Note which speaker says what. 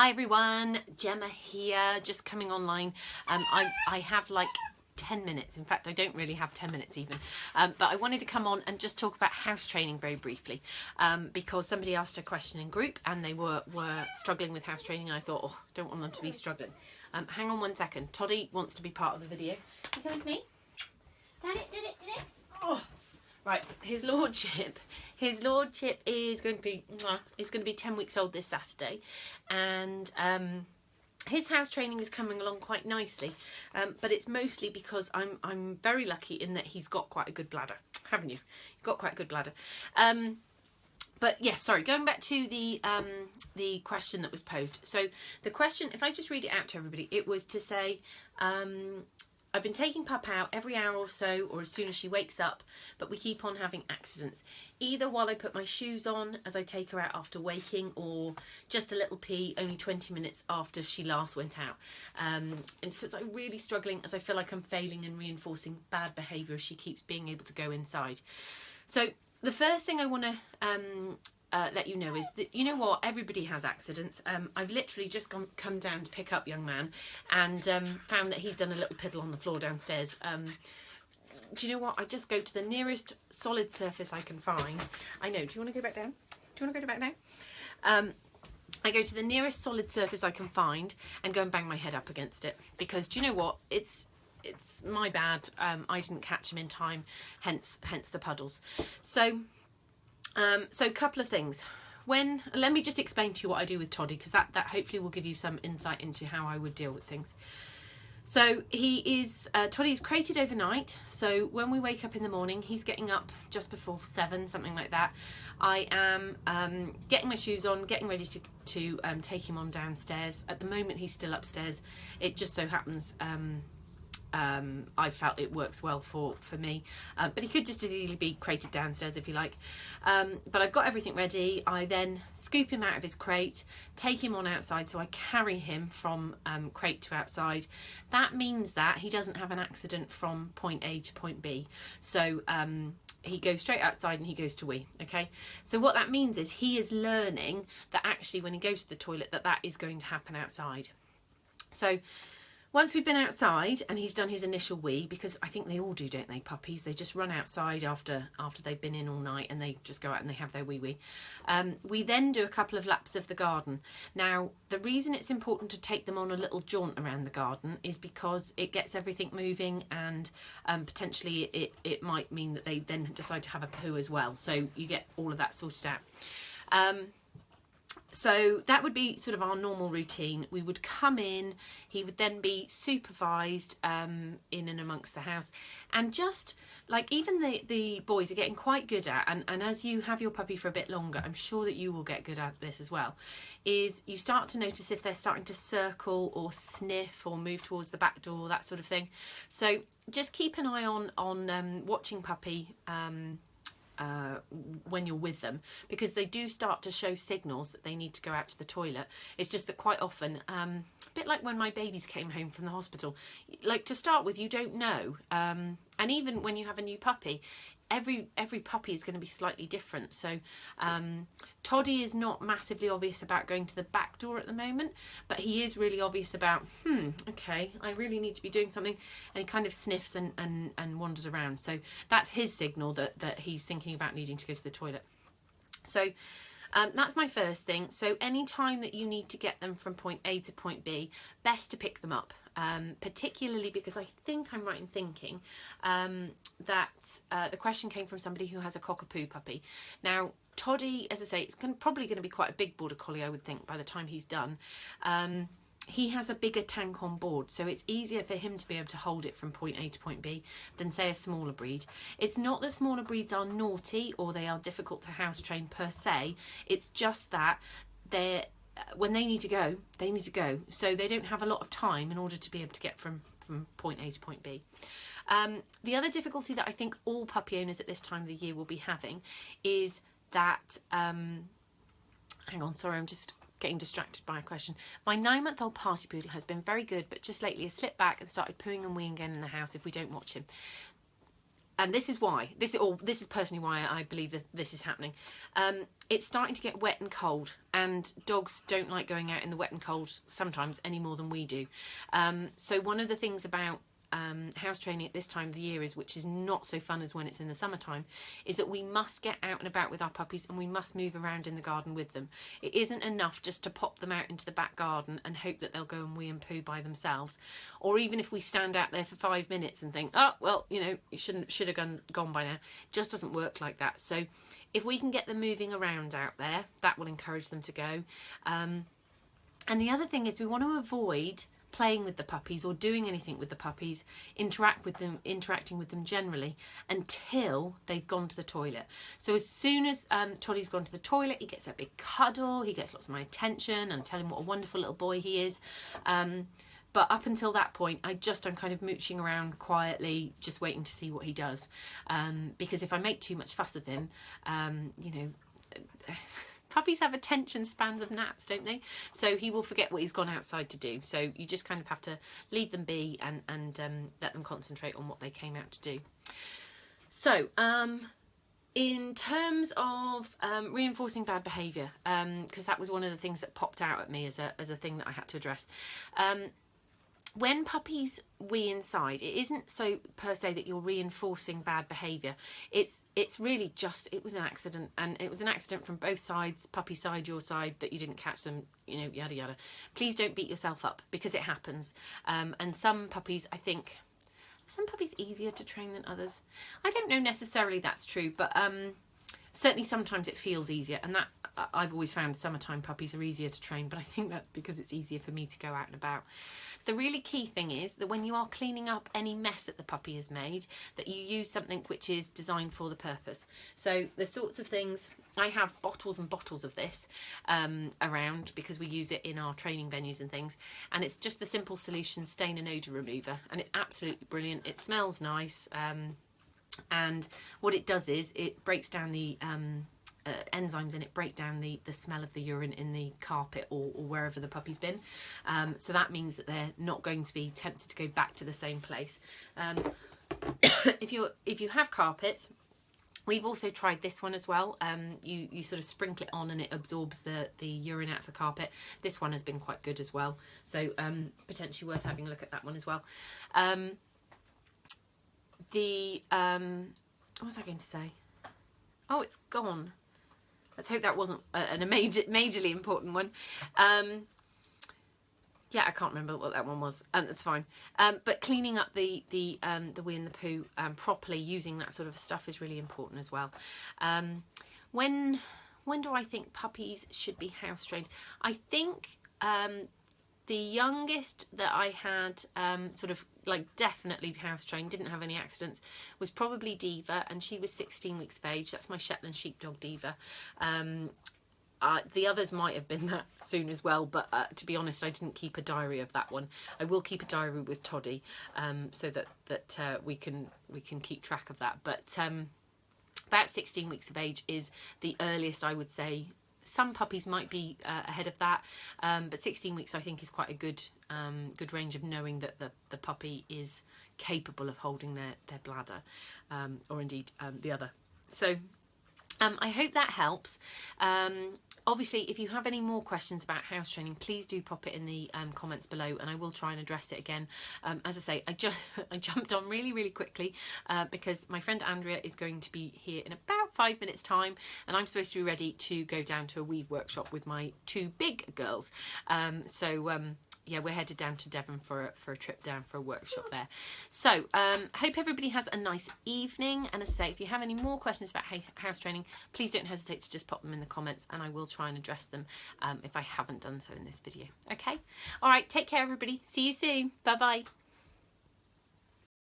Speaker 1: Hi everyone, Gemma here, just coming online. I have like 10 minutes. In fact, I don't really have 10 minutes even. But I wanted to come on and just talk about house training very briefly because somebody asked a question in group and they were struggling with house training. And I thought, oh, don't want them to be struggling. Hang on 1 second. Toddy wants to be part of the video. You coming to me? Did it? Oh. Right, his lordship is going to be 10 weeks old this Saturday, and his house training is coming along quite nicely, but it's mostly because I'm very lucky in that he's got quite a good bladder, haven't you? You've got quite a good bladder. But yes, sorry, going back to the question that was posed. So the question, if I just read it out to everybody, it was to say, I've been taking Pup out every hour or so, or as soon as she wakes up, but we keep on having accidents. Either while I put my shoes on as I take her out after waking, or just a little pee only 20 minutes after she last went out. And since I'm really struggling, as I feel like I'm failing and reinforcing bad behaviour as she keeps being able to go inside. So the first thing I want to let you know is that, you know what, everybody has accidents. I've literally just come down to pick up young man and found that he's done a little piddle on the floor downstairs. Do you know what, I just go to the nearest solid surface I can find. I know, do you want to go back down? Do you want to go back now? I go to the nearest solid surface I can find and go and bang my head up against it, because do you know what, it's my bad. I didn't catch him in time, hence the puddles. So a couple of things. Let me just explain to you what I do with Toddy, because that hopefully will give you some insight into how I would deal with things. So Toddy is crated overnight. So when we wake up in the morning, he's getting up just before 7, something like that. I am getting my shoes on, getting ready to take him on downstairs. At the moment, he's still upstairs. It just so happens I felt it works well for me, but he could just as easily be crated downstairs if you like, but I've got everything ready. I then scoop him out of his crate, take him on outside, so I carry him from crate to outside. That means that he doesn't have an accident from point A to point B, so he goes straight outside and he goes to wee. Okay, so what that means is he is learning that actually when he goes to the toilet that is going to happen outside. So once we've been outside and he's done his initial wee, because I think they all do, don't they, puppies? They just run outside after they've been in all night and they just go out and they have their wee. We then do a couple of laps of the garden. Now, the reason it's important to take them on a little jaunt around the garden is because it gets everything moving, and potentially it might mean that they then decide to have a poo as well. So you get all of that sorted out. So that would be sort of our normal routine. We would come in, he would then be supervised in and amongst the house, and just like even the boys are getting quite good at, and as you have your puppy for a bit longer, I'm sure that you will get good at this as well, is you start to notice if they're starting to circle or sniff or move towards the back door, that sort of thing. So just keep an eye on watching puppy when you're with them, because they do start to show signals that they need to go out to the toilet. It's just that quite often, a bit like when my babies came home from the hospital, like to start with, you don't know, and even when you have a new puppy, every puppy is going to be slightly different. So Toddy is not massively obvious about going to the back door at the moment, but he is really obvious about, okay, I really need to be doing something, and he kind of sniffs and wanders around. So that's his signal that he's thinking about needing to go to the toilet. So that's my first thing. So any time that you need to get them from point A to point B, best to pick them up, particularly because I think I'm right in thinking that the question came from somebody who has a cockapoo puppy. Now, Toddy, as I say, it's probably going to be quite a big Border Collie, I would think, by the time he's done. He has a bigger tank on board, so it's easier for him to be able to hold it from point A to point B than, say, a smaller breed. It's not that smaller breeds are naughty or they are difficult to house train per se. It's just that when they need to go, they need to go. So they don't have a lot of time in order to be able to get from point A to point B. The other difficulty that I think all puppy owners at this time of the year will be having is that, hang on, sorry, I'm just getting distracted by a question. My 9-month-old party poodle has been very good, but just lately has slipped back and started pooing and weeing again in the house if we don't watch him. and this is why, this is personally why I believe that this is happening. It's starting to get wet and cold, and dogs don't like going out in the wet and cold sometimes any more than we do. So one of the things about house training at this time of the year is, which is not so fun as when it's in the summertime, is that we must get out and about with our puppies, and we must move around in the garden with them. It isn't enough just to pop them out into the back garden and hope that they'll go and wee and poo by themselves, or even if we stand out there for 5 minutes and think, oh well, you know, you should have gone by now. It just doesn't work like that. So if we can get them moving around out there, that will encourage them to go. And the other thing is, we want to avoid playing with the puppies or doing anything with the puppies, interacting with them generally, until they've gone to the toilet. So as soon as Toddy's gone to the toilet, he gets a big cuddle, he gets lots of my attention, and I tell him what a wonderful little boy he is. But up until that point, I'm kind of mooching around quietly, just waiting to see what he does. Because if I make too much fuss of him, you know, puppies have attention spans of gnats, don't they? So he will forget what he's gone outside to do. So you just kind of have to leave them be and let them concentrate on what they came out to do. So in terms of reinforcing bad behaviour, because that was one of the things that popped out at me as a thing that I had to address. When puppies wee inside, it isn't so per se that you're reinforcing bad behaviour. It's really just, it was an accident, and it was an accident from both sides, puppy side, your side, that you didn't catch them, you know, yada yada. Please don't beat yourself up, because it happens. And some puppies, I think, some puppies easier to train than others. I don't know necessarily that's true, but certainly sometimes it feels easier, and that I've always found summertime puppies are easier to train, but I think that's because it's easier for me to go out and about. The really key thing is that when you are cleaning up any mess that the puppy has made, that you use something which is designed for the purpose. So the sorts of things, I have bottles and bottles of this around, because we use it in our training venues and things, and it's just the simple solution stain and odour remover, and it's absolutely brilliant. It smells nice, and what it does is it breaks down the enzymes in it, break down the smell of the urine in the carpet or wherever the puppy's been. So that means that they're not going to be tempted to go back to the same place. If you have carpets, we've also tried this one as well. You sort of sprinkle it on and it absorbs the urine out of the carpet. This one has been quite good as well. So potentially worth having a look at that one as well. What was I going to say? Oh, it's gone. Let's hope that wasn't a majorly important one. Yeah, I can't remember what that one was. That's fine. But cleaning up the wee and the poo properly, using that sort of stuff, is really important as well. When do I think puppies should be house trained? I think the youngest that I had sort of like definitely house trained, didn't have any accidents, was probably Diva, and she was 16 weeks of age. That's my Shetland sheepdog, Diva. The others might have been that soon as well, but to be honest, I didn't keep a diary of that one. I will keep a diary with Toddy, so that we can keep track of that. But about 16 weeks of age is the earliest, I would say. Some puppies might be ahead of that, but 16 weeks I think is quite a good range of knowing that the puppy is capable of holding their bladder, or indeed the other. So I hope that helps. Obviously, if you have any more questions about house training, please do pop it in the comments below, and I will try and address it again. As I say, I jumped on really quickly because my friend Andrea is going to be here in about 5 minutes time, and I'm supposed to be ready to go down to a weave workshop with my two big girls. Yeah, we're headed down to Devon for a trip down for a workshop there. So hope everybody has a nice evening, and as I say, if you have any more questions about house training, please don't hesitate to just pop them in the comments, and I will try and address them if I haven't done so in this video. Okay, all right, take care everybody, see you soon, bye bye.